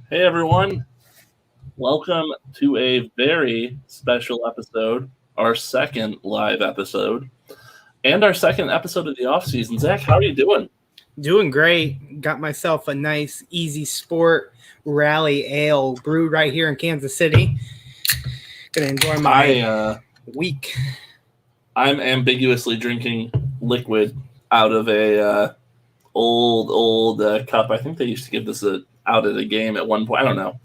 Hey everyone, welcome to a very special episode, our second live episode, and our second episode of the off season. Zach, how are you doing? Doing great. Got myself a nice, easy sport rally ale brewed right here in Kansas City. Gonna enjoy my week. I'm ambiguously drinking liquid out of a old cup. I think they used to give this out at a game at one point. I don't know.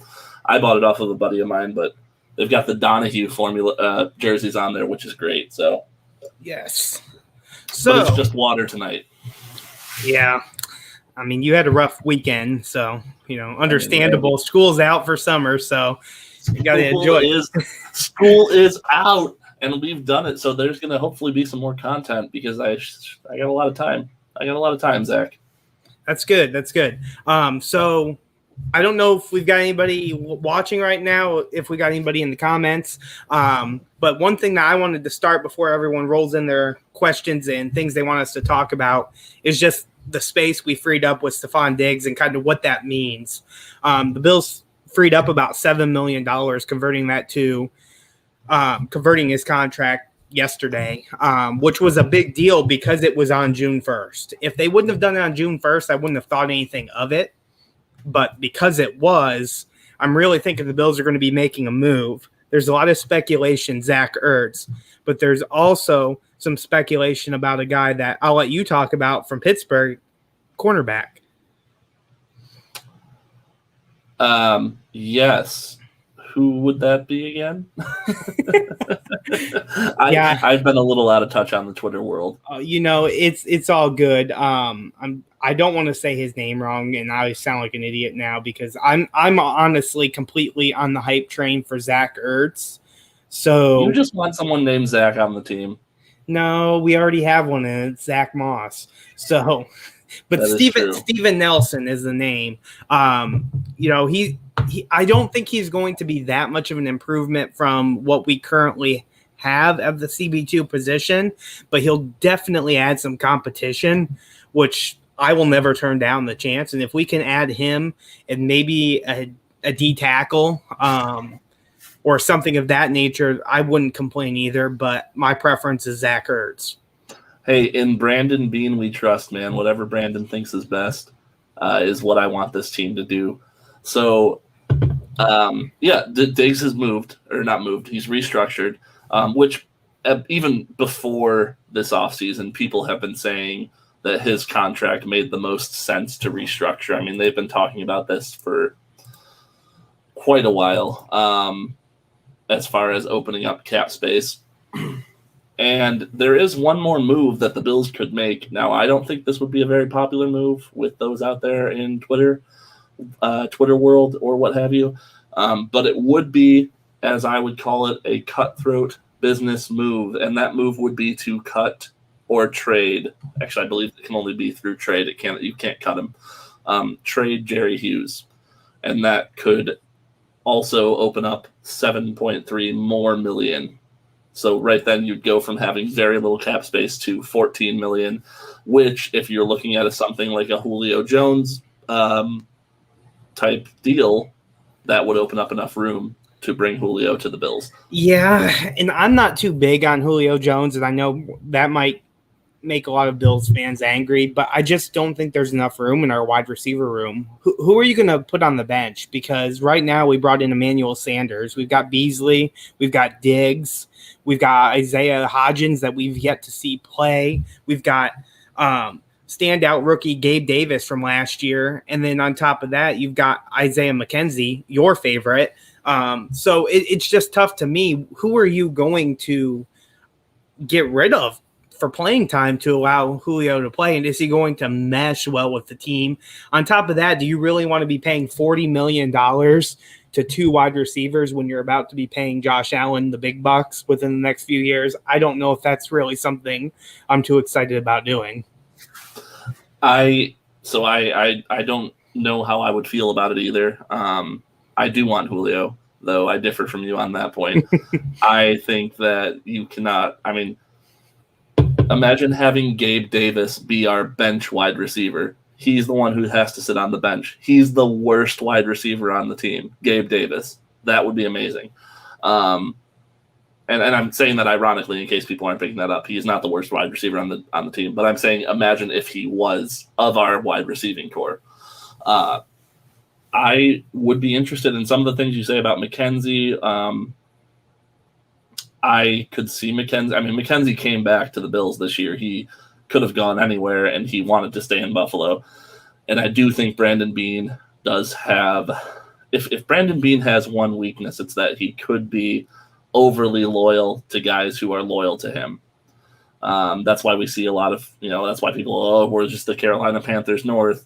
I bought it off of a buddy of mine, but they've got the Donahue formula jerseys on there, which is great. So yes. But it's just water tonight. Yeah. I mean, you had a rough weekend, so, understandable. School's out for summer, so you got to enjoy it. School is out, and we've done it, so there's going to hopefully be some more content because I got a lot of time. Zach. That's good. So I don't know if we've got anybody watching right now, if we got anybody in the comments. But one thing that I wanted to start before everyone rolls in their questions and things they want us to talk about is just the space we freed up with Stephon Diggs and kind of what that means. The Bills freed up about $7 million, converting his contract yesterday, which was a big deal because it was on June 1st. If they wouldn't have done it on June 1st, I wouldn't have thought anything of it. But because it was, I'm really thinking the Bills are going to be making a move. There's a lot of speculation, Zach Ertz, but there's also some speculation about a guy that I'll let you talk about from Pittsburgh, cornerback. Yes. Who would that be again? I've been a little out of touch on the Twitter world. It's all good. I don't want to say his name wrong, and I sound like an idiot now because I'm honestly completely on the hype train for Zach Ertz. So you just want someone named Zach on the team? No, we already have one, and it's Zach Moss. So, but Steven Nelson is the name. I don't think he's going to be that much of an improvement from what we currently have at the CB2 position, but he'll definitely add some competition, which I will never turn down the chance. And if we can add him and maybe a D tackle or something of that nature, I wouldn't complain either, but my preference is Zach Ertz. Hey, in Brandon Beane we trust, man. Whatever Brandon thinks is best is what I want this team to do. So, Diggs has moved, or not moved, he's restructured, which even before this offseason, people have been saying that his contract made the most sense to restructure. I mean, they've been talking about this for quite a while as far as opening up cap space. And there is one more move that the Bills could make. Now, I don't think this would be a very popular move with those out there in Twitter world or what have you. But it would be, as I would call it, a cutthroat business move. And that move would be to cut or trade. Actually, I believe it can only be through trade. You can't cut him. Trade Jerry Hughes. And that could also open up 7.3 more million. So right then you'd go from having very little cap space to 14 million, which if you're looking at something like a Julio Jones type deal, that would open up enough room to bring Julio to the Bills. Yeah, and I'm not too big on Julio Jones, and I know that might make a lot of Bills fans angry, but I just don't think there's enough room in our wide receiver room. Who are you going to put on the bench? Because right now we brought in Emmanuel Sanders. We've got Beasley. We've got Diggs. We've got Isaiah Hodgins that we've yet to see play. We've got standout rookie Gabe Davis from last year. And then on top of that, you've got Isaiah McKenzie, your favorite. So it's just tough to me. Who are you going to get rid of for playing time to allow Julio to play? And is he going to mesh well with the team? On top of that, do you really want to be paying $40 million to two wide receivers when you're about to be paying Josh Allen the big bucks within the next few years? I don't know if that's really something I'm too excited about doing. I don't know how I would feel about it either. I do want Julio, though I differ from you on that point. I think that you cannot, imagine having Gabe Davis be our bench wide receiver. He's the one who has to sit on the bench. He's the worst wide receiver on the team, Gabe Davis. That would be amazing. And I'm saying that ironically in case people aren't picking that up. He's not the worst wide receiver on the team, but I'm saying imagine if he was of our wide receiving core. I would be interested in some of the things you say about McKenzie. I could see McKenzie. I mean, McKenzie came back to the Bills this year. He could have gone anywhere, and he wanted to stay in Buffalo. And I do think Brandon Beane does have – if Brandon Beane has one weakness, it's that he could be overly loyal to guys who are loyal to him. That's why we see a lot of – that's why people, we're just the Carolina Panthers North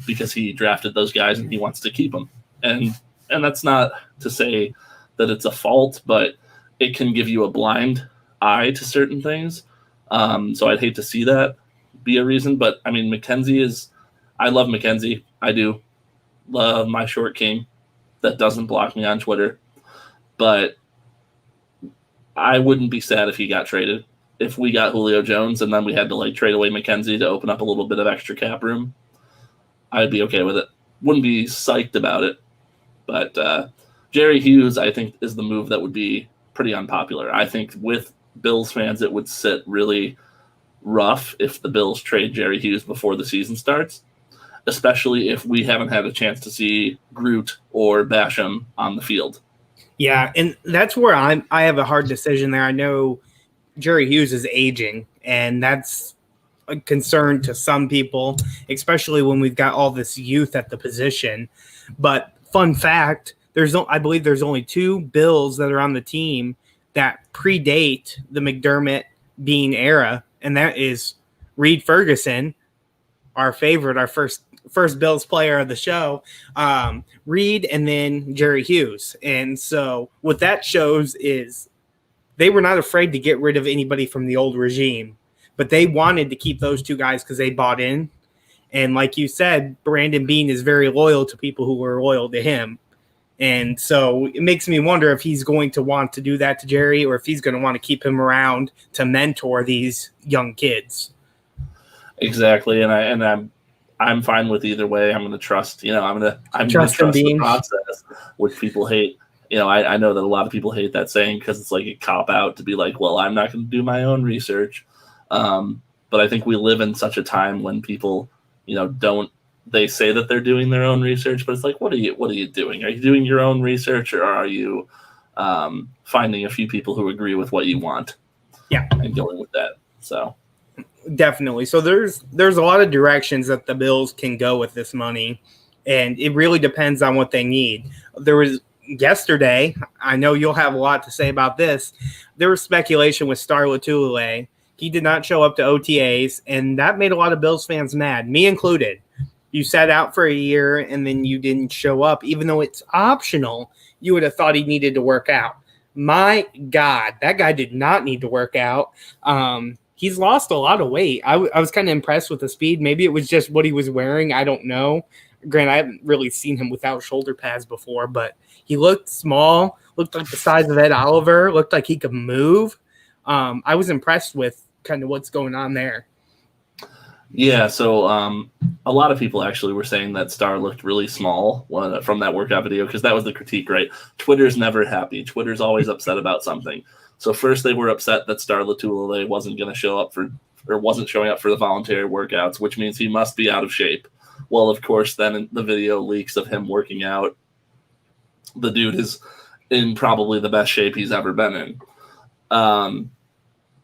because he drafted those guys and he wants to keep them. And that's not to say that it's a fault, but it can give you a blind eye to certain things. So I'd hate to see that be a reason, but I mean, I love McKenzie. I do love my short king that doesn't block me on Twitter, but I wouldn't be sad if he got traded. If we got Julio Jones and then we had to trade away McKenzie to open up a little bit of extra cap room, I'd be okay with it. Wouldn't be psyched about it, but Jerry Hughes, I think, is the move that would be pretty unpopular. I think with Bills fans, it would sit really rough if the Bills trade Jerry Hughes before the season starts, especially if we haven't had a chance to see Groot or Basham on the field. Yeah, and that's where I have a hard decision there. I know Jerry Hughes is aging, and that's a concern to some people, especially when we've got all this youth at the position. But fun fact, I believe there's only 2 Bills that are on the team that predate the McDermott Beane era, and that is Reed Ferguson, our favorite, our first Bills player of the show, Reed, and then Jerry Hughes. And so what that shows is they were not afraid to get rid of anybody from the old regime, but they wanted to keep those 2 guys because they bought in. And like you said, Brandon Beane is very loyal to people who were loyal to him. And so it makes me wonder if he's going to want to do that to Jerry or if he's going to want to keep him around to mentor these young kids. Exactly. And I'm fine with either way. I'm going to trust, I'm going to trust the process, which people hate. I know that a lot of people hate that saying because it's like a cop out to be like, well, I'm not going to do my own research. But I think we live in such a time when people, they say that they're doing their own research, but it's like, what are you doing? Are you doing your own research, or are you finding a few people who agree with what you want? Yeah, and going with that. So definitely. So there's a lot of directions that the Bills can go with this money, and it really depends on what they need. There was yesterday, I know you'll have a lot to say about this. There was speculation with Star Lotulelei. He did not show up to OTAs, and that made a lot of Bills fans mad, me included. You sat out for a year and then you didn't show up, even though it's optional. You would have thought he needed to work out. My God, that guy did not need to work out. He's lost a lot of weight. I was kind of impressed with the speed. Maybe it was just what he was wearing. I don't know. Granted, I haven't really seen him without shoulder pads before, but he looked small, looked like the size of Ed Oliver, looked like he could move. I was impressed with kind of what's going on there. Yeah, so a lot of people actually were saying that Star looked really small from that workout video because that was the critique, right? Twitter's never happy. Twitter's always upset about something. So first they were upset that Star Lotulelei wasn't showing up for the voluntary workouts, which means he must be out of shape. Well, of course, then the video leaks of him working out. The dude is in probably the best shape he's ever been in.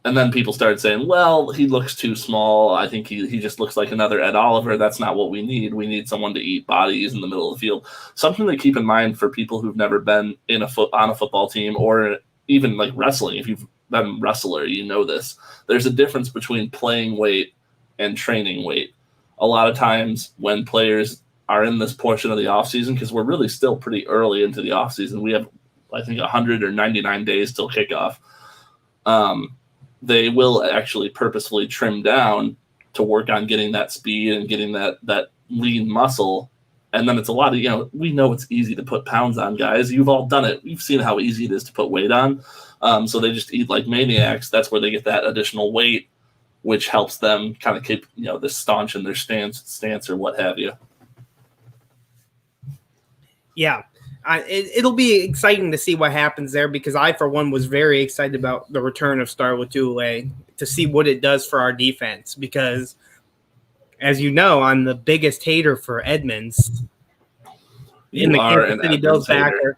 And then people started saying, well, he looks too small. I think he just looks like another Ed Oliver. That's not what we need. We need someone to eat bodies in the middle of the field. Something to keep in mind for people who've never been on a football team or even like wrestling. If you've been a wrestler, you know this. There's a difference between playing weight and training weight. A lot of times when players are in this portion of the offseason, because we're really still pretty early into the offseason, we have, I think, 100 or 99 days till kickoff. They will actually purposefully trim down to work on getting that speed and getting that lean muscle. And then it's a lot of, we know it's easy to put pounds on guys. You've all done it. You've seen how easy it is to put weight on. So they just eat like maniacs. That's where they get that additional weight. which helps them kind of keep this staunch in their stance or what have you. Yeah. It'll be exciting to see what happens there, because I, for one, was very excited about the return of Star Lotulelei to see what it does for our defense, because, as you know, I'm the biggest hater for Edmonds in the Kansas City Bills backer.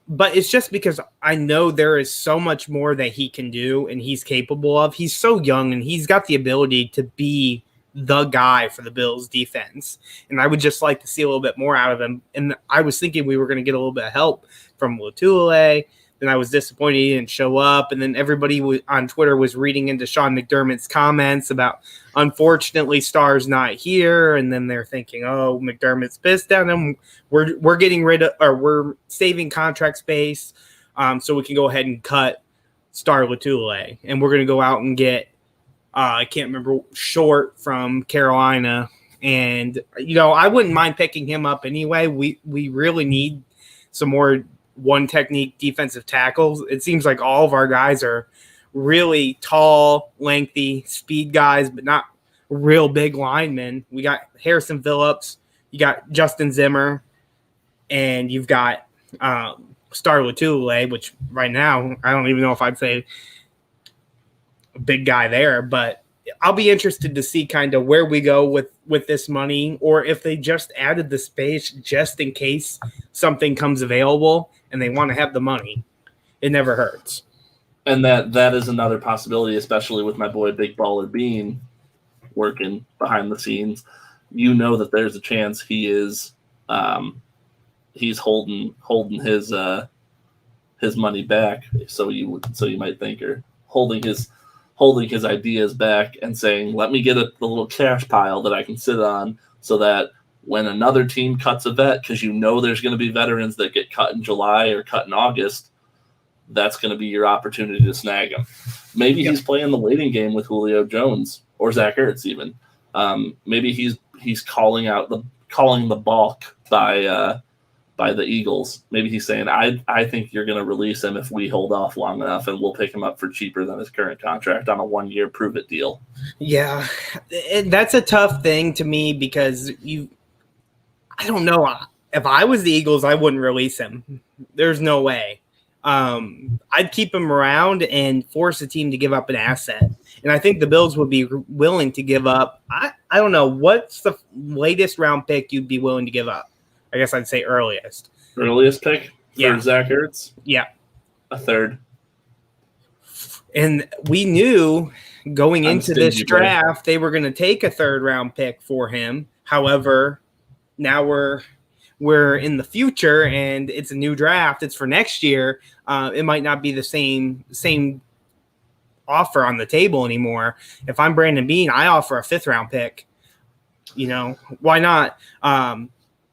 But it's just because I know there is so much more that he can do and he's capable of. He's so young and he's got the ability to be the guy for the Bills defense. And I would just like to see a little bit more out of him. And I was thinking we were going to get a little bit of help from Lotulelei. Then I was disappointed he didn't show up. And then everybody on Twitter was reading into Sean McDermott's comments about, unfortunately, Star's not here. And then they're thinking, oh, McDermott's pissed at him. We're getting rid of, or we're saving contract space, so we can go ahead and cut Star Lotulelei. And we're going to go out and get, I can't remember, Short from Carolina. And, I wouldn't mind picking him up anyway. We really need some more one technique defensive tackles. It seems like all of our guys are really tall, lengthy, speed guys, but not real big linemen. We got Harrison Phillips, you got Justin Zimmer, and you've got Star Lotulelei, which right now I don't even know if I'd say a big guy there, but I'll be interested to see kind of where we go with this money, or if they just added the space just in case something comes available and they want to have the money. It never hurts. And that is another possibility, especially with my boy Big Baller Bean working behind the scenes. That there's a chance he is he's holding his money back, so you might think, or holding his ideas back and saying, let me get the little cash pile that I can sit on, so that when another team cuts a vet, because there's going to be veterans that get cut in July or cut in August, that's going to be your opportunity to snag him. Maybe he's playing the waiting game with Julio Jones or Zach Ertz even. Maybe he's calling the balk by the Eagles. Maybe he's saying, I think you're going to release him if we hold off long enough, and we'll pick him up for cheaper than his current contract on a 1-year prove-it deal. Yeah, that's a tough thing to me, because I don't know. If I was the Eagles, I wouldn't release him. There's no way. I'd keep him around and force the team to give up an asset. And I think the Bills would be willing to give up. I don't know. What's the latest round pick you'd be willing to give up? I guess I'd say earliest. Earliest pick for Zach Ertz? Yeah. A third. And we knew going into this draft they were going to take a third-round pick for him. However, now we're in the future and it's a new draft. It's for next year. It might not be the same offer on the table anymore. If I'm Brandon Beane, I offer a 5th-round pick. Why not?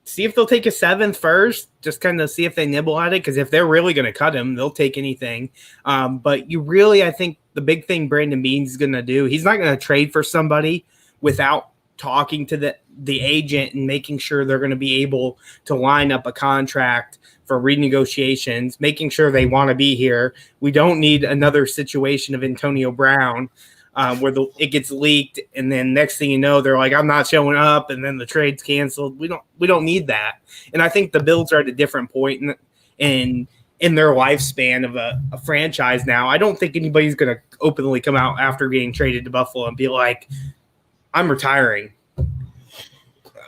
See if they'll take a 7th first, just kind of see if they nibble at it, because if they're really going to cut him, they'll take anything. But I think the big thing Brandon Beane's going to do, he's not going to trade for somebody without talking to the agent and making sure they're going to be able to line up a contract for renegotiations, making sure they want to be here. We don't need another situation of Antonio Brown, where it gets leaked, and then next thing you know, they're like, I'm not showing up, and then the trade's canceled. We don't need that. And I think the Bills are at a different point in their lifespan of a franchise now. I don't think anybody's going to openly come out after getting traded to Buffalo and be like, I'm retiring.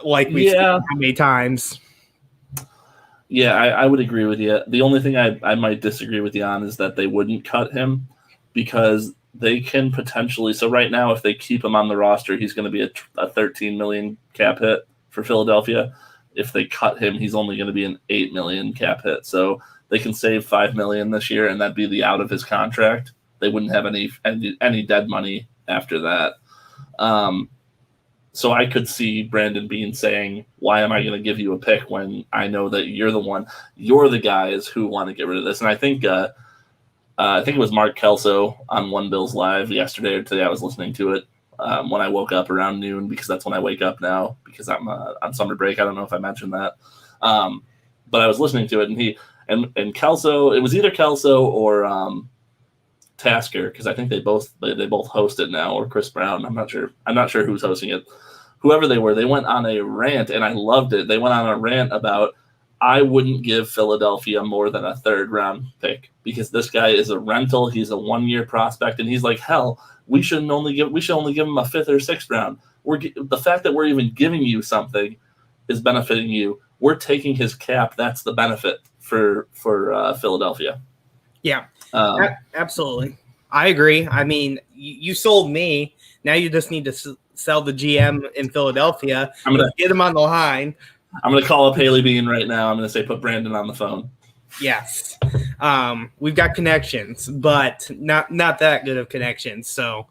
Like we've seen how many times. Yeah, I would agree with you. The only thing I might disagree with you on is that they wouldn't cut him, because they can potentially. So right now, if they keep him on the roster, he's going to be a $13 million cap hit for Philadelphia. If they cut him, he's only going to be an $8 million cap hit. So they can save $5 million this year, and that'd be the out of his contract. They wouldn't have any dead money after that. So I could see Brandon Beane saying, why am I going to give you a pick when I know that you're the guys who want to get rid of this? And I think it was Mark Kelso on One Bills Live yesterday or today. I was listening to it when I woke up around noon, because that's when I wake up now, because I'm on summer break. I don't know if I mentioned that. But I was listening to it, and Kelso, it was either Kelso or Tasker, because I think they both host it now, or Chris Brown. I'm not sure who's hosting it. Whoever they were, they went on a rant, and I loved it. They went on a rant about, I wouldn't give Philadelphia more than a 3rd round pick because this guy is a rental. He's a 1-year prospect, and he's like, hell, we should only give him a 5th or 6th round. The fact that we're even giving you something is benefiting you. We're taking his cap. That's the benefit for Philadelphia. Yeah, absolutely. I agree. I mean, you sold me. Now you just need to sell the GM in Philadelphia. I'm going to get him on the line. I'm going to call up Haley Bean right now. I'm going to say, put Brandon on the phone. Yes. We've got connections, but not that good of connections. So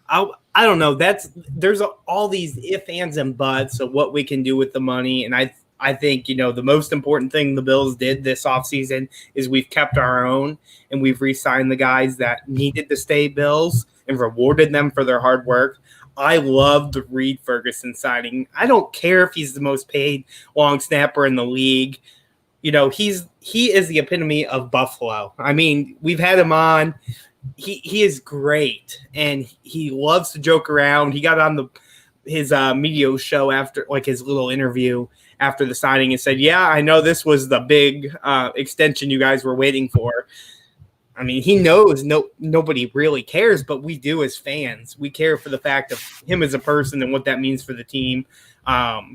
I don't know. There's all these if, ands, and buts of what we can do with the money. And I think, the most important thing the Bills did this offseason is we've kept our own and we've re-signed the guys that needed to stay Bills and rewarded them for their hard work. I love the Reed Ferguson signing. I don't care if he's the most paid long snapper in the league. He is the epitome of Buffalo. I mean, we've had him on. He is great, and he loves to joke around. He got on his media show after, like, his little interview after the signing and said, yeah, I know this was the big extension you guys were waiting for. I mean, he knows nobody really cares, but we do as fans. We care for the fact of him as a person and what that means for the team.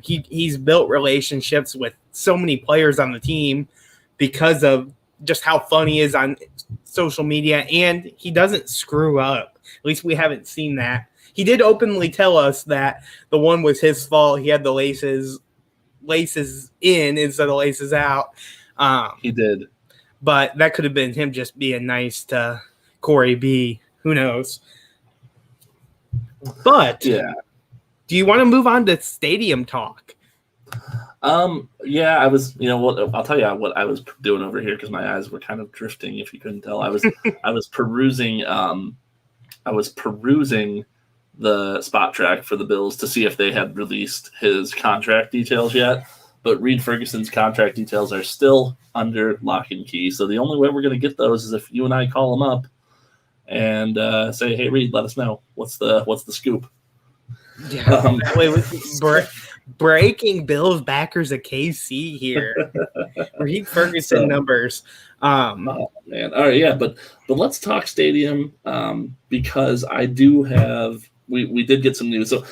He's built relationships with so many players on the team because of just how fun he is on social media, and he doesn't screw up. At least we haven't seen that. He did openly tell us that the one was his fault. He had the laces in instead of laces out. He did. But that could have been him just being nice to Corey B. Who knows? But yeah, do you want to move on to stadium talk? Yeah, I was. I'll tell you what I was doing over here because my eyes were kind of drifting. If you couldn't tell, I was perusing. I was perusing the spot track for the Bills to see if they had released his contract details yet. But Reed Ferguson's contract details are still under lock and key. So the only way we're going to get those is if you and I call him up and say, "Hey, Reed, let us know what's the scoop." Yeah, breaking Bills backers at KC here. Reed Ferguson numbers. Oh man, all right, yeah, but let's talk stadium because I do have. We did get some news. So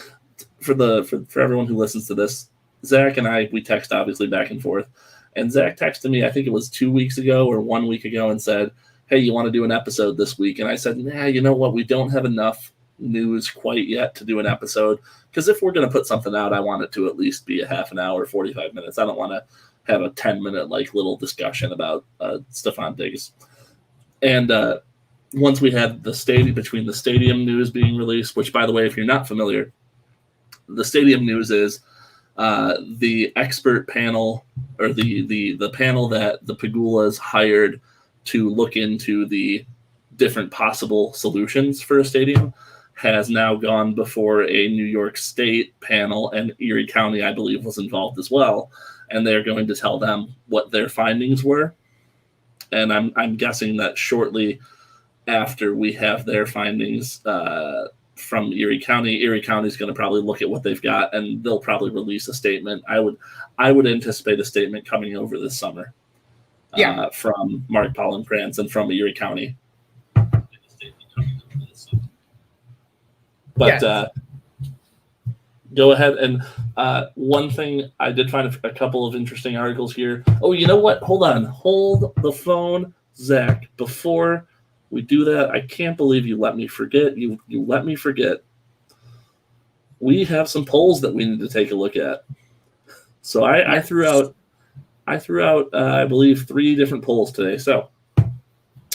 for everyone who listens to this, Zach and I, we text obviously back and forth. And Zach texted me, I think it was 2 weeks ago or 1 week ago, and said, "Hey, you want to do an episode this week?" And I said, "Nah, you know what? We don't have enough news quite yet to do an episode. Because if we're going to put something out, I want it to at least be a half an hour, 45 minutes. I don't want to have a 10-minute little discussion about Stephon Diggs." And once we had the stadium news being released, which, by the way, if you're not familiar, the stadium news is the expert panel or the panel that the Pagulas hired to look into the different possible solutions for a stadium has now gone before a New York State panel, and Erie County, I believe, was involved as well. And they're going to tell them what their findings were. And I'm guessing that shortly after we have their findings from Erie County is going to probably look at what they've got, and they'll probably release a statement. I would anticipate a statement coming over this summer. From Mark Pollenkrantz and from Erie County. But go ahead. And one thing, I did find a couple of interesting articles here. Oh, you know what? Hold on. Hold the phone, Zach. Before we do that, I can't believe you let me forget. You let me forget. We have some polls that we need to take a look at. So I threw out, I believe, 3 different polls today. So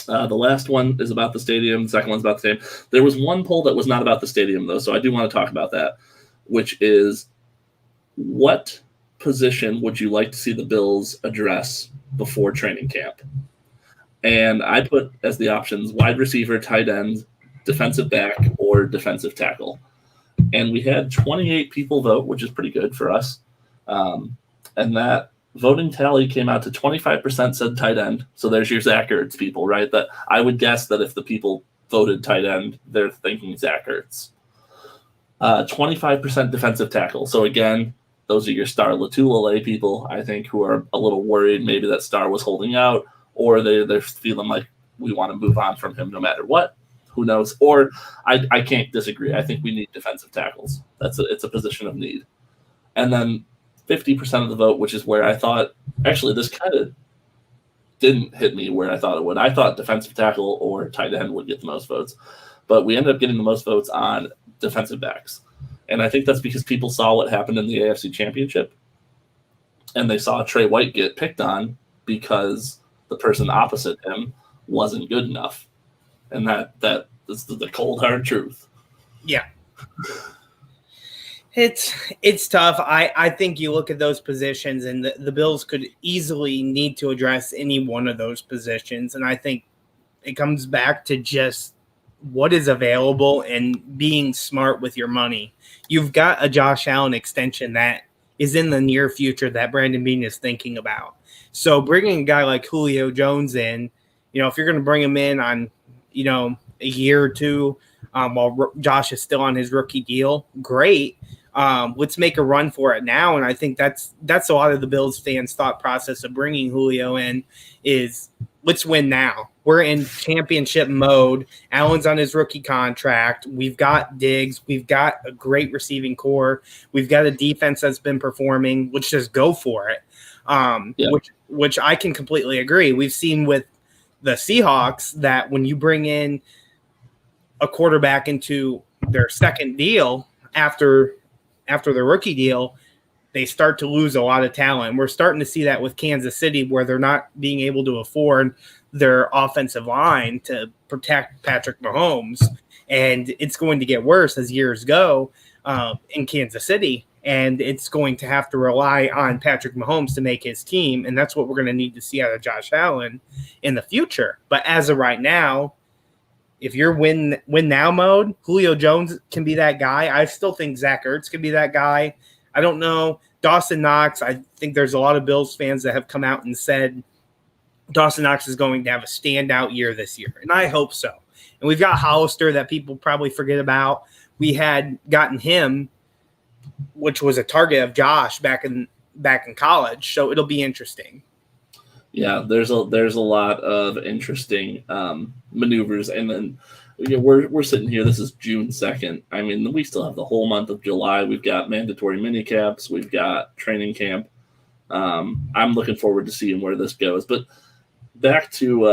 the last one is about the stadium. The second one's about the stadium. There was one poll that was not about the stadium, though, so I do want to talk about that, which is what position would you like to see the Bills address before training camp? And I put as the options wide receiver, tight end, defensive back, or defensive tackle. And we had 28 people vote, which is pretty good for us. And that voting tally came out to 25% said tight end. So there's your Zach Ertz people, right? That I would guess that if the people voted tight end, they're thinking Zach Ertz. 25% defensive tackle. So again, those are your Star Lotulelei people, I think, who are a little worried maybe that Star was holding out, or they're feeling like we want to move on from him no matter what. Who knows? Or I can't disagree. I think we need defensive tackles. It's a position of need. And then 50% of the vote, which is where I thought, actually, this kind of didn't hit me where I thought it would. I thought defensive tackle or tight end would get the most votes, but we ended up getting the most votes on defensive backs. And I think that's because people saw what happened in the AFC Championship, and they saw Trey White get picked on because the person opposite him wasn't good enough. And that is the cold, hard truth. Yeah. It's tough. I think you look at those positions, and the Bills could easily need to address any one of those positions. And I think it comes back to just what is available and being smart with your money. You've got a Josh Allen extension that is in the near future that Brandon Beane is thinking about. So bringing a guy like Julio Jones in, if you're going to bring him in on, a year or two while Josh is still on his rookie deal, great. Let's make a run for it now. And I think that's a lot of the Bills fans' thought process of bringing Julio in is let's win now. We're in championship mode. Allen's on his rookie contract. We've got Diggs. We've got a great receiving core. We've got a defense that's been performing. Let's just go for it. Which I can completely agree. We've seen with the Seahawks that when you bring in a quarterback into their second deal after their rookie deal, they start to lose a lot of talent. We're starting to see that with Kansas City, where they're not being able to afford their offensive line to protect Patrick Mahomes. And it's going to get worse as years go in Kansas City. And it's going to have to rely on Patrick Mahomes to make his team. And that's what we're going to need to see out of Josh Allen in the future. But as of right now, if you're win now mode, Julio Jones can be that guy. I still think Zach Ertz can be that guy. I don't know. Dawson Knox, I think there's a lot of Bills fans that have come out and said Dawson Knox is going to have a standout year this year. And I hope so. And we've got Hollister that people probably forget about. We had gotten him, which was a target of Josh back in college. So it'll be interesting. Yeah, there's a lot of interesting maneuvers, and then we're sitting here. This is June 2nd. I mean, we still have the whole month of July. We've got mandatory minicaps. We've got training camp. I'm looking forward to seeing where this goes. But back to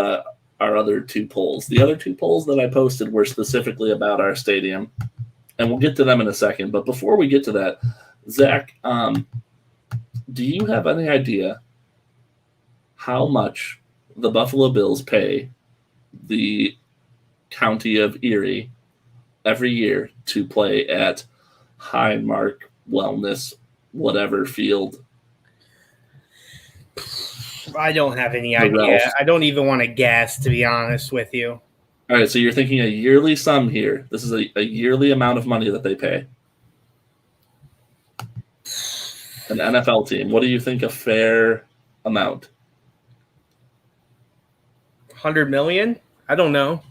our other two polls. The other two polls that I posted were specifically about our stadium, and we'll get to them in a second. But before we get to that, Zach, do you have any idea how much the Buffalo Bills pay the county of Erie every year to play at Highmark Wellness, whatever field? I don't have any idea. I don't even want to guess, to be honest with you. All right, so you're thinking a yearly sum here. This is a yearly amount of money that they pay. An NFL team. What do you think a fair amount? 100 million? I don't know.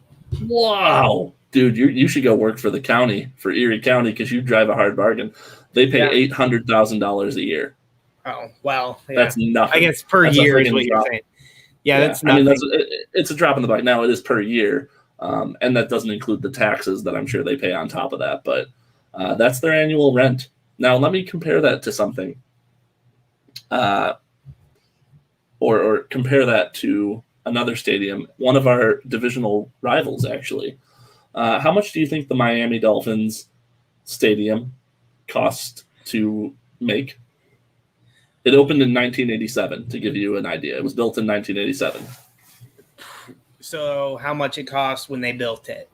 Wow. Dude, you should go work for the county, for Erie County, because you drive a hard bargain. They pay $800,000 a year. Oh, well. Yeah. That's nothing. I guess per year is what you're saying. Yeah, that's nothing. I mean, it's a drop in the bucket. Now, it is per year, and that doesn't include the taxes that I'm sure they pay on top of that. But that's their annual rent. Now, let me compare that to something, or compare that to another stadium, one of our divisional rivals, actually. How much do you think the Miami Dolphins stadium cost to make? It opened in 1987, to give you an idea. It was built in 1987. So how much it cost when they built it?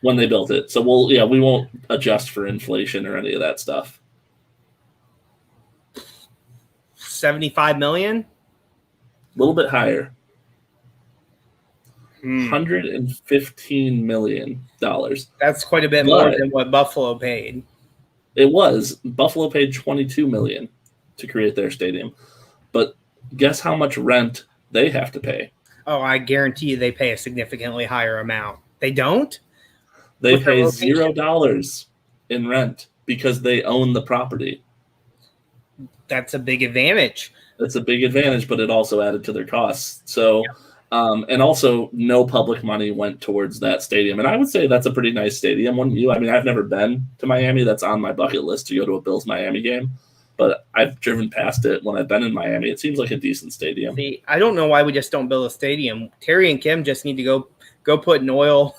When they built it. So we won't adjust for inflation or any of that stuff. 75 million? A little bit higher. $115 million. That's quite a bit more than what Buffalo paid. It was. Buffalo paid $22 million to create their stadium. But guess how much rent they have to pay? Oh, I guarantee you they pay a significantly higher amount. They don't? They What's their pay location? $0 in rent because they own the property. That's a big advantage. That's a big advantage, but it also added to their costs. So, and also no public money went towards that stadium. And I would say that's a pretty nice stadium. Wouldn't you? I mean, I've never been to Miami. That's on my bucket list to go to a Bills Miami game, but I've driven past it when I've been in Miami. It seems like a decent stadium. See, I don't know why we just don't build a stadium. Terry and Kim just need to go put an oil,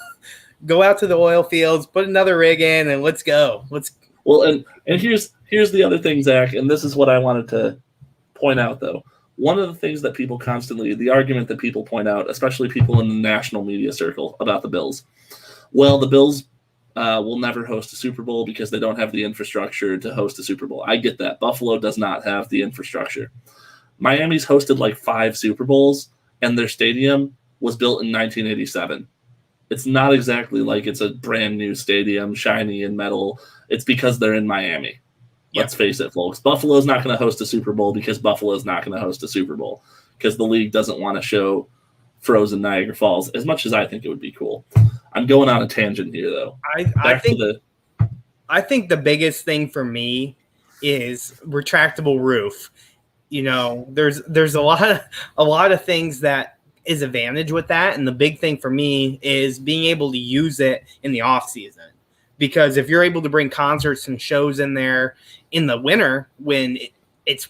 go out to the oil fields, put another rig in, and let's go. Well, and here's the other thing, Zach, and this is what I wanted to point out, though. One of the things that people constantly, the argument that people point out, especially people in the national media circle about the Bills, well, the Bills will never host a Super Bowl because they don't have the infrastructure to host a Super Bowl. I get that. Buffalo does not have the infrastructure. Miami's hosted like 5 Super Bowls, and their stadium was built in 1987. It's not exactly like it's a brand new stadium, shiny and metal. It's because they're in Miami. Let's face it, folks. Buffalo's not going to host a Super Bowl because Buffalo's not going to host a Super Bowl because the league doesn't want to show frozen Niagara Falls as much as I think it would be cool. I'm going on a tangent here, though. I think the biggest thing for me is retractable roof. You know, there's a lot of things that is advantage with that, and the big thing for me is being able to use it in the off season. Because if you're able to bring concerts and shows in there in the winter when it's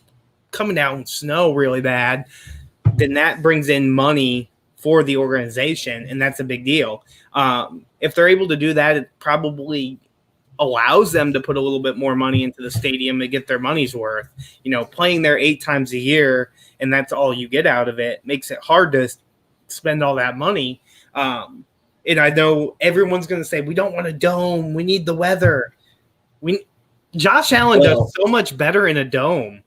coming down snow really bad, then that brings in money for the organization, and that's a big deal. If they're able to do that, it probably allows them to put a little bit more money into the stadium to get their money's worth. You know, playing there 8 times a year, and that's all you get out of it, makes it hard to spend all that money. And I know everyone's going to say, we don't want a dome. We need the weather. Josh Allen does so much better in a dome.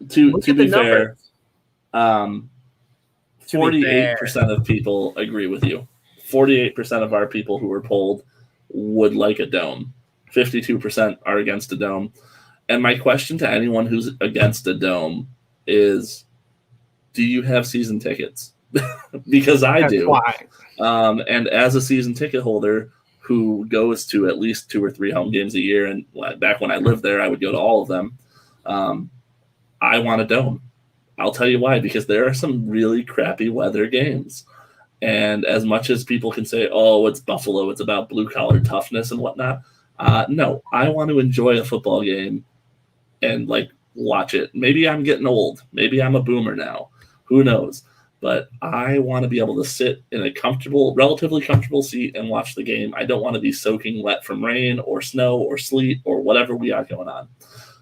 To be fair, 48% of people agree with you. 48% of our people who were polled would like a dome. 52% are against a dome. And my question to anyone who's against a dome is, do you have season tickets? Because I do. Why. And as a season ticket holder who goes to at least 2 or 3 home games a year, and back when I lived there, I would go to all of them. I want a dome. I'll tell you why, because there are some really crappy weather games. And as much as people can say, oh, it's Buffalo, it's about blue-collar toughness and whatnot, no, I want to enjoy a football game and, watch it. Maybe I'm getting old. Maybe I'm a boomer now. Who knows? But I want to be able to sit in a relatively comfortable seat and watch the game. I don't want to be soaking wet from rain or snow or sleet or whatever we got going on.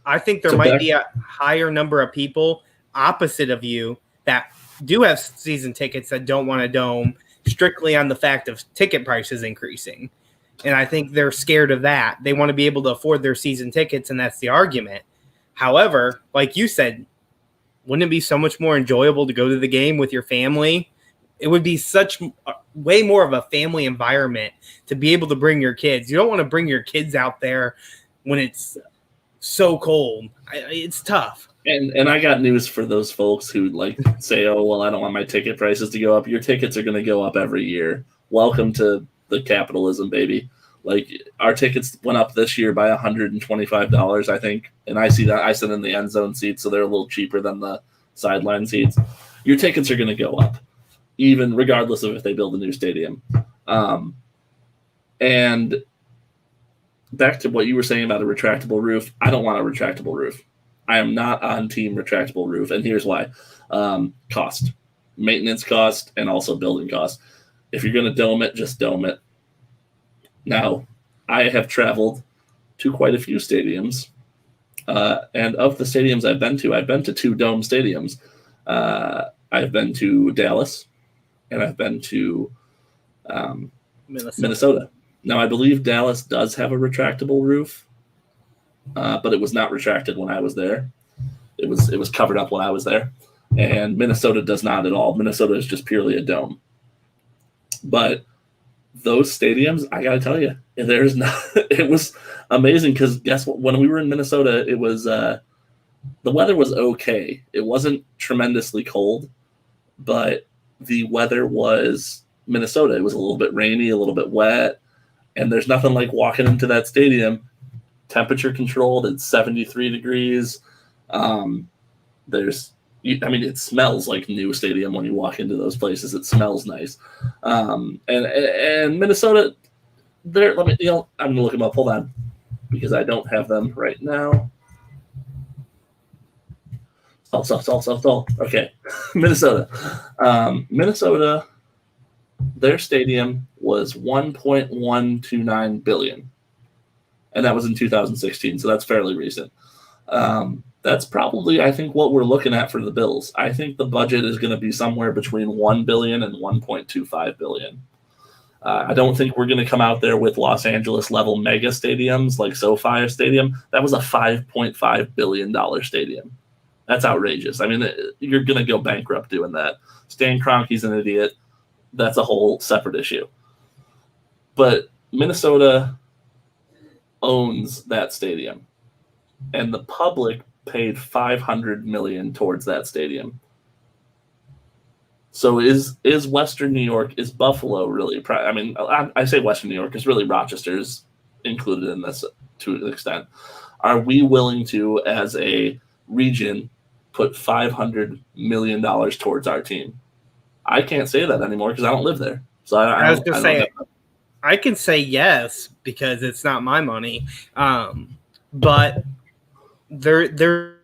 I think there might be a higher number of people opposite of you that do have season tickets that don't want a dome strictly on the fact of ticket prices increasing. And I think they're scared of that. They want to be able to afford their season tickets, and that's the argument. However, like you said, wouldn't it be so much more enjoyable to go to the game with your family? It would be way more of a family environment to be able to bring your kids. You don't want to bring your kids out there when it's so cold. It's tough. And I got news for those folks who say, oh, well, I don't want my ticket prices to go up. Your tickets are going to go up every year. Welcome to the capitalism, baby. Our tickets went up this year by $125, I think. And I see that. I sit in the end zone seats, so they're a little cheaper than the sideline seats. Your tickets are going to go up, even regardless of if they build a new stadium. And back to what you were saying about a retractable roof, I don't want a retractable roof. I am not on team retractable roof, and here's why. Cost. Maintenance cost, and also building cost. If you're going to dome it, just dome it. Now, I have traveled to quite a few stadiums, and of the stadiums I've been to 2 dome stadiums. I've been to Dallas, and I've been to Minnesota. Now, I believe Dallas does have a retractable roof, but it was not retracted when I was there. It was covered up when I was there, and Minnesota does not at all. Minnesota is just purely a dome. But those stadiums, I got to tell you, it was amazing because guess what? When we were in Minnesota, it was the weather was okay. It wasn't tremendously cold, but the weather was Minnesota. It was a little bit rainy, a little bit wet, And there's nothing like walking into that stadium, temperature controlled. It's 73 degrees. It smells like new stadium when you walk into those places. It smells nice. And Minnesota, I'm gonna look them up. Hold on, because I don't have them right now. Salt. Okay, Minnesota. Minnesota, their stadium was $1.129 billion, and that was in 2016. So that's fairly recent. That's probably, I think, what we're looking at for the Bills. I think the budget is going to be somewhere between $1 billion and $1.25 billion. I don't think we're going to come out there with Los Angeles level mega stadiums like SoFi Stadium. That was a $5.5 billion stadium. That's outrageous. I mean, you're going to go bankrupt doing that. Stan Kroenke's an idiot. That's a whole separate issue. But Minnesota owns that stadium, and the public paid $500 million towards that stadium. So is Western New York, is Buffalo really? I say Western New York because really Rochester's included in this to an extent. Are we willing to, as a region, put $500 million towards our team? I can't say that anymore because I don't live there. So I was just saying, I can say yes because it's not my money, but they're.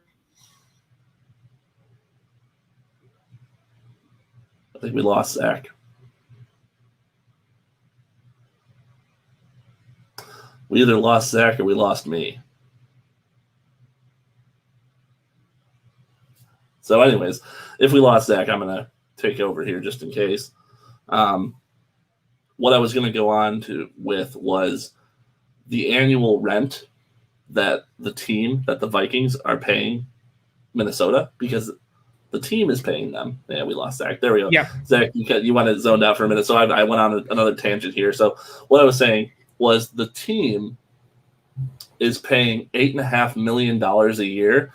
I think we lost Zach. We either lost Zach or we lost me. So anyways, if we lost Zach, I'm going to take over here just in case. What I was going to go on with was the annual rent that the Vikings are paying Minnesota, because the team is paying them. Yeah, we lost Zach. There we go. Yeah. Zach, you wanted zoned out for a minute, so I went on another tangent here. So what I was saying was the team is paying $8.5 million a year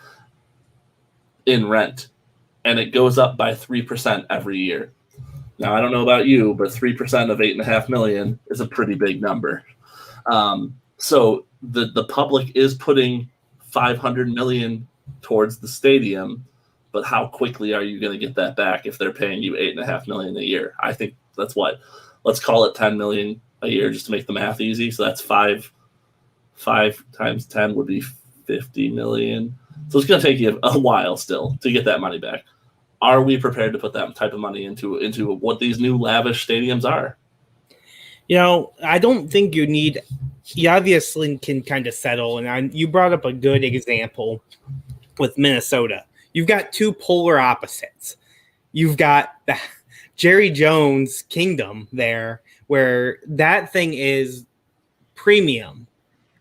in rent, and it goes up by 3% every year. Now, I don't know about you, but 3% of $8.5 million is a pretty big number. So the public is putting $500 million towards the stadium, but how quickly are you going to get that back if they're paying you $8.5 million a year? I think that's let's call it $10 million a year just to make the math easy. So that's five times 10 would be $50 million. So it's going to take you a while still to get that money back. Are we prepared to put that type of money into what these new lavish stadiums are? I don't think you obviously can kind of settle. And you brought up a good example with Minnesota. You've got two polar opposites. You've got the Jerry Jones kingdom there, where that thing is premium.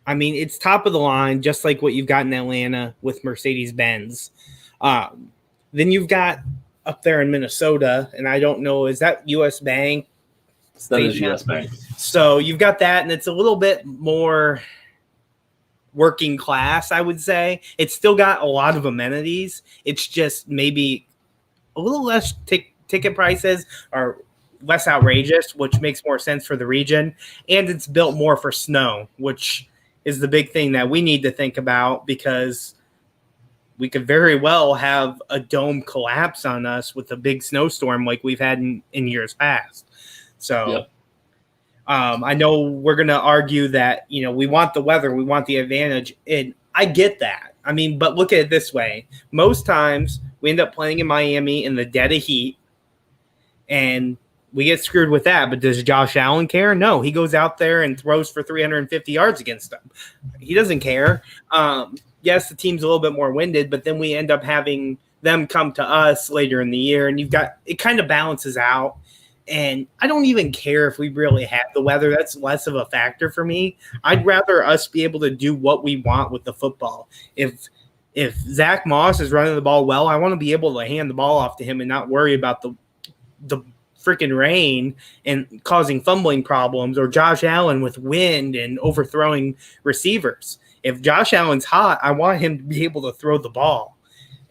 I mean, it's top of the line, just like what you've got in Atlanta with Mercedes-Benz. Then you've got up there in Minnesota, and I don't know, is that U.S. Bank? That is U.S. Bank. So you've got that, and it's a little bit more working class, I would say. It's still got a lot of amenities. It's just maybe a little less ticket prices or less outrageous, which makes more sense for the region. And it's built more for snow, which is the big thing that we need to think about, because we could very well have a dome collapse on us with a big snowstorm like we've had in years past. So yep. I know we're going to argue that, we want the weather, we want the advantage, and I get that. I mean, but look at it this way. Most times we end up playing in Miami in the dead of heat, and we get screwed with that. But does Josh Allen care? No, he goes out there and throws for 350 yards against them. He doesn't care. Yes, the team's a little bit more winded, but then we end up having them come to us later in the year, and it kind of balances out. And I don't even care if we really have the weather. That's less of a factor for me. I'd rather us be able to do what we want with the football. If Zach Moss is running the ball well, I want to be able to hand the ball off to him and not worry about the freaking rain and causing fumbling problems, or Josh Allen with wind and overthrowing receivers. If Josh Allen's hot, I want him to be able to throw the ball.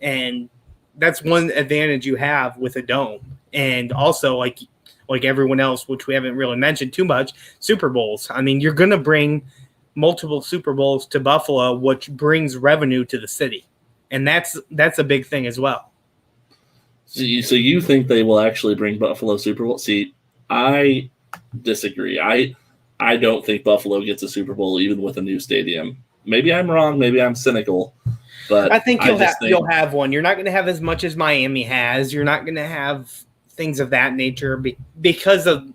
And that's one advantage you have with a dome. And also, like like everyone else, which we haven't really mentioned too much, Super Bowls. I mean, you're going to bring multiple Super Bowls to Buffalo, which brings revenue to the city. And that's a big thing as well. So you think they will actually bring Buffalo Super Bowl? See, I disagree. I don't think Buffalo gets a Super Bowl even with a new stadium. Maybe I'm wrong. Maybe I'm cynical. But I think you'll have one. You're not going to have as much as Miami has. You're not going to have things of that nature because of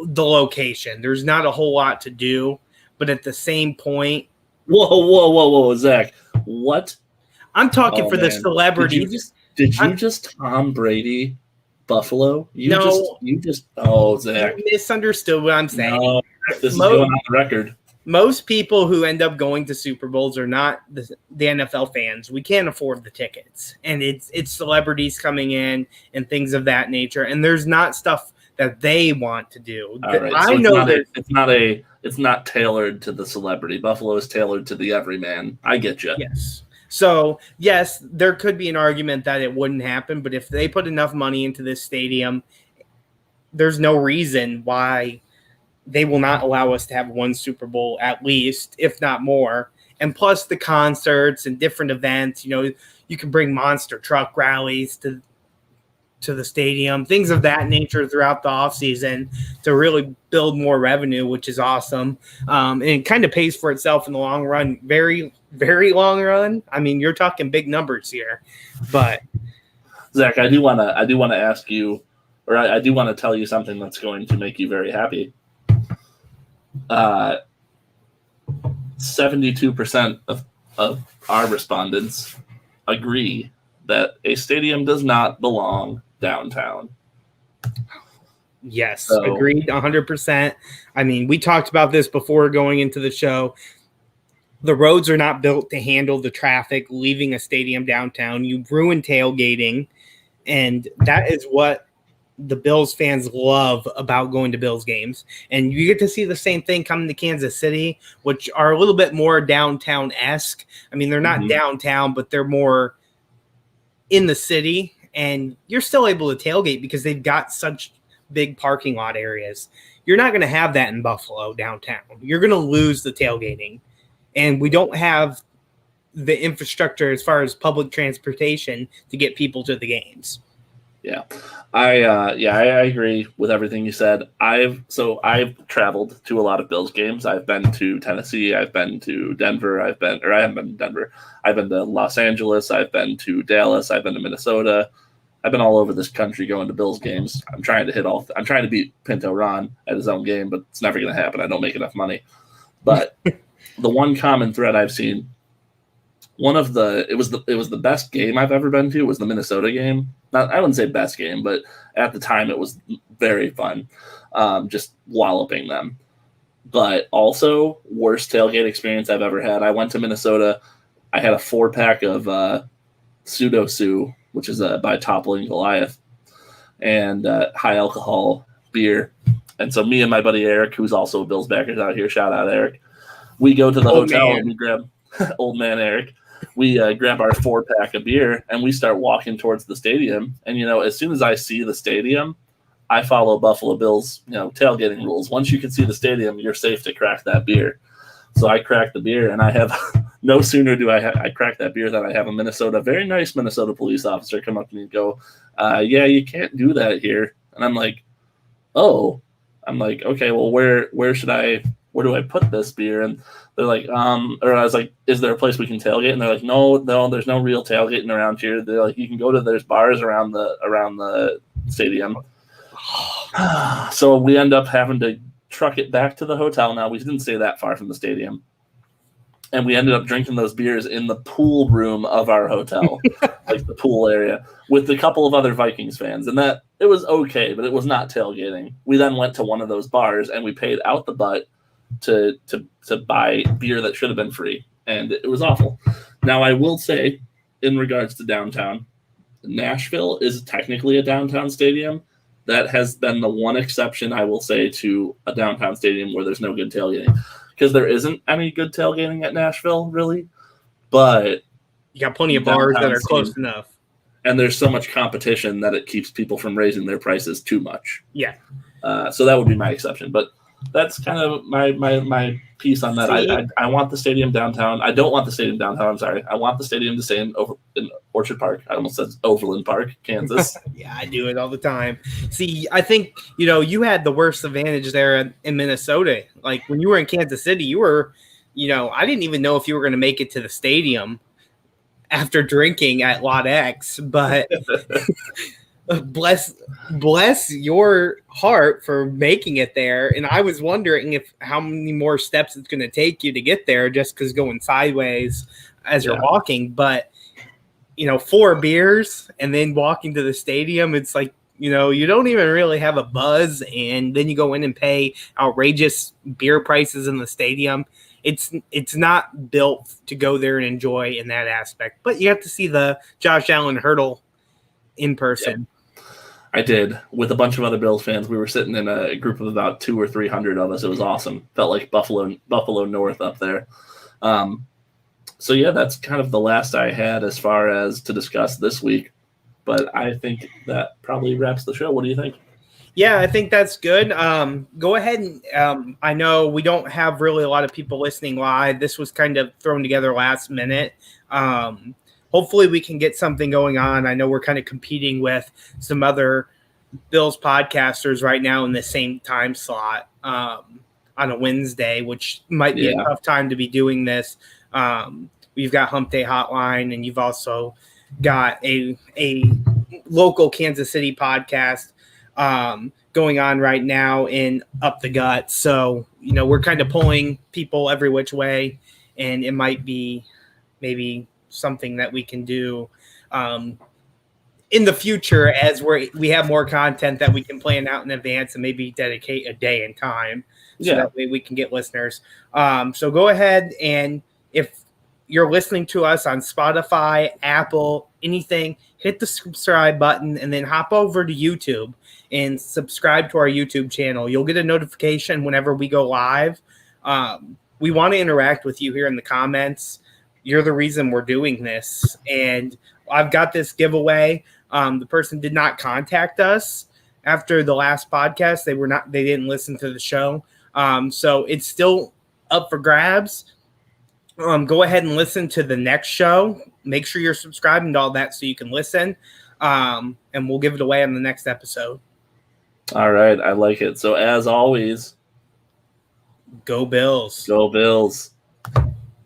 the location. There's not a whole lot to do. But at the same point, whoa, Zach, what? I'm talking for the celebrities. Did you just Tom Brady Buffalo? You just Zach. You misunderstood what I'm saying. No, this is going on the record. Most people who end up going to Super Bowls are not the NFL fans. We can't afford the tickets. And it's celebrities coming in and things of that nature. And there's not stuff that they want to do. Right. I know that it's not tailored to the celebrity. Buffalo is tailored to the everyman. I get you. Yes. So, yes, there could be an argument that it wouldn't happen, but if they put enough money into this stadium, there's no reason why they will not allow us to have one Super Bowl at least, if not more. And plus the concerts and different events, you can bring monster truck rallies to the stadium, things of that nature throughout the offseason to really build more revenue, which is awesome. And it kind of pays for itself in the long run, very, very long run. I mean, you're talking big numbers here, but Zach, I do want to ask you, or I do want to tell you something that's going to make you very happy. 72% of our respondents agree that a stadium does not belong downtown. Yes, agreed 100%. I mean, we talked about this before going into the show. The roads are not built to handle the traffic leaving a stadium downtown. You ruin tailgating, and that is what the Bills fans love about going to Bills games. And you get to see the same thing coming to Kansas City, which are a little bit more downtown-esque. I mean, they're not downtown, but they're more in the city. And you're still able to tailgate because they've got such big parking lot areas. You're not going to have that in Buffalo downtown. You're going to lose the tailgating. And we don't have the infrastructure as far as public transportation to get people to the games. Yeah, I agree with everything you said. I've traveled to a lot of Bills games. I've been to Tennessee. I've been to Denver. I haven't been to Denver. I've been to Los Angeles. I've been to Dallas. I've been to Minnesota. I've been all over this country going to Bills games. I'm trying to beat Pinto Ron at his own game, but it's never going to happen. I don't make enough money. But the one common thread I've seen, it was the best game I've ever been to was the Minnesota game. Not, I wouldn't say best game, but at the time it was very fun, just walloping them. But also worst tailgate experience I've ever had. I went to Minnesota. I had a 4-pack of Pseudo Sue, which is by Toppling Goliath, and high alcohol beer. And so me and my buddy Eric, who's also a Bills backer out here, shout out Eric, we go to the hotel and we grab old man Eric. We grab our 4-pack of beer and we start walking towards the stadium. And, as soon as I see the stadium, I follow Buffalo Bills, tailgating rules. Once you can see the stadium, you're safe to crack that beer. So I crack the beer and I have no sooner do I crack that beer than I have a very nice Minnesota police officer come up to me and go, yeah, you can't do that here. And I'm like, okay, well, where do I put this beer? And they're like, or I was like, is there a place we can tailgate? And they're like, no, there's no real tailgating around here. They're like, you can go to, there's bars around the stadium. So we end up having to truck it back to the hotel. Now, we didn't stay that far from the stadium. And we ended up drinking those beers in the pool room of our hotel, like the pool area, with a couple of other Vikings fans. And that, it was okay, but it was not tailgating. We then went to one of those bars and we paid out the butt to buy beer that should have been free. And it was awful. Now, I will say, in regards to downtown, Nashville is technically a downtown stadium. That has been the one exception, I will say, to a downtown stadium where there's no good tailgating. Because there isn't any good tailgating at Nashville, really. But you got plenty of bars that are close enough. and there's so much competition that it keeps people from raising their prices too much. Yeah. So that would be my exception, but that's kind of my piece on that. I want the stadium downtown. I don't want the stadium downtown. I'm sorry. I want the stadium to stay in Orchard Park. I almost said Overland Park, Kansas. Yeah, I do it all the time. See, I think, you had the worst advantage there in Minnesota. Like when you were in Kansas City, you were, I didn't even know if you were going to make it to the stadium after drinking at Lot X, but bless your heart for making it there. And I was wondering how many more steps it's going to take you to get there, just because going sideways as you're walking. But 4 beers and then walking to the stadium, it's like, you don't even really have a buzz, and then you go in and pay outrageous beer prices in the stadium. It's not built to go there and enjoy in that aspect. But you have to see the Josh Allen hurdle in person. Yep. I did, with a bunch of other Bills fans. We were sitting in a group of about 200 or 300 of us. It was awesome. Felt like Buffalo North up there. So yeah, that's kind of the last I had as far as to discuss this week. But I think that probably wraps the show. What do you think? Yeah, I think that's good. Go ahead and I know we don't have really a lot of people listening live. This was kind of thrown together last minute. Hopefully we can get something going on. I know we're kind of competing with some other Bills podcasters right now in the same time slot on a Wednesday, which might be a tough time to be doing this. We've got Hump Day Hotline, and you've also got a local Kansas City podcast going on right now in Up the Gut. So, we're kind of pulling people every which way, and it might be maybe something that we can do in the future as we have more content that we can plan out in advance and maybe dedicate a day and time so that way we can get listeners. So go ahead, and if you're listening to us on Spotify, Apple, anything, hit the subscribe button and then hop over to YouTube and subscribe to our YouTube channel. You'll get a notification whenever we go live. We want to interact with you here in the comments. You're the reason we're doing this. And I've got this giveaway. The person did not contact us after the last podcast. They didn't listen to the show. So it's still up for grabs. Go ahead and listen to the next show. Make sure you're subscribing to all that so you can listen. And we'll give it away on the next episode. All right. I like it. So as always, go Bills. Go Bills.